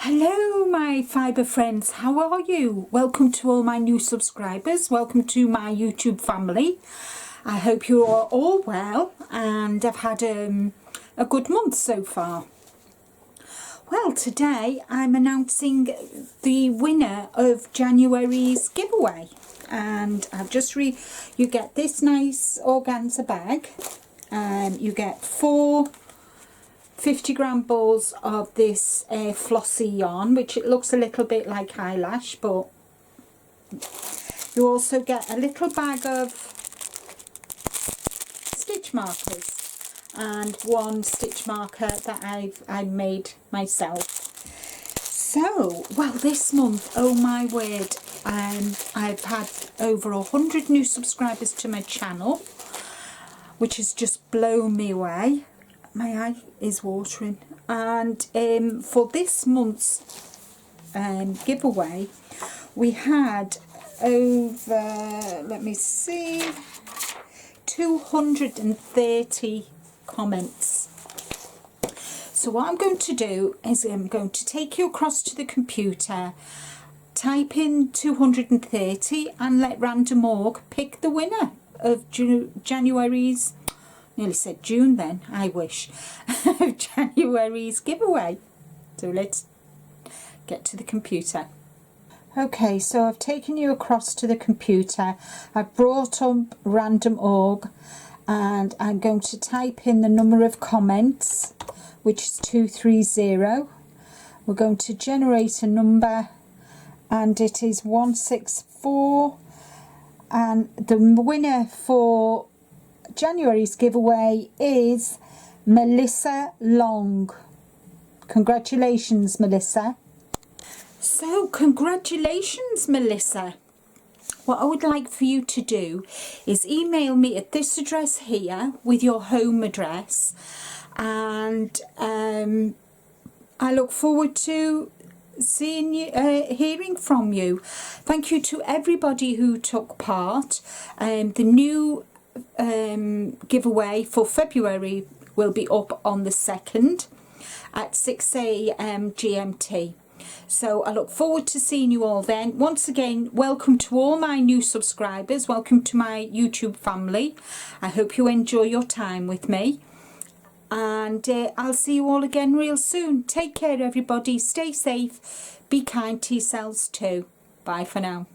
Hello my fibre friends, how are you? Welcome to all my new subscribers, welcome to my YouTube family. I hope you are all well and have had a good month so far. Well, today I'm announcing the winner of January's giveaway, and I've just you get this nice organza bag, you get 4 50-gram balls of this flossy yarn, which it looks a little bit like eyelash, but you also get a little bag of stitch markers and one stitch marker that I made myself. So, well, this month, oh my word, I've had over 100 new subscribers to my channel, which has just blown me away. My eye is watering. And for this month's giveaway, we had over, let me see, 230 comments. So what I'm going to do is I'm going to take you across to the computer, type in 230 and let Random.org pick the winner of January's, nearly said June then, I wish, of January's giveaway. So let's get to the computer. Okay, so I've taken you across to the computer. I've brought up Random.org and I'm going to type in the number of comments, which is 230. We're going to generate a number and it is 164, and the winner for January's giveaway is Melissa Long. Congratulations, Melissa. So congratulations, Melissa. What I would like for you to do is email me at this address here with your home address, and I look forward to seeing you, hearing from you. Thank you to everybody who took part. The new giveaway for February will be up on the 2nd at 6 AM GMT. So I look forward to seeing you all then. Once again, welcome to all my new subscribers, welcome to my YouTube family. I hope you enjoy your time with me, and I'll see you all again real soon. Take care everybody, stay safe, be kind to yourselves too. Bye for now.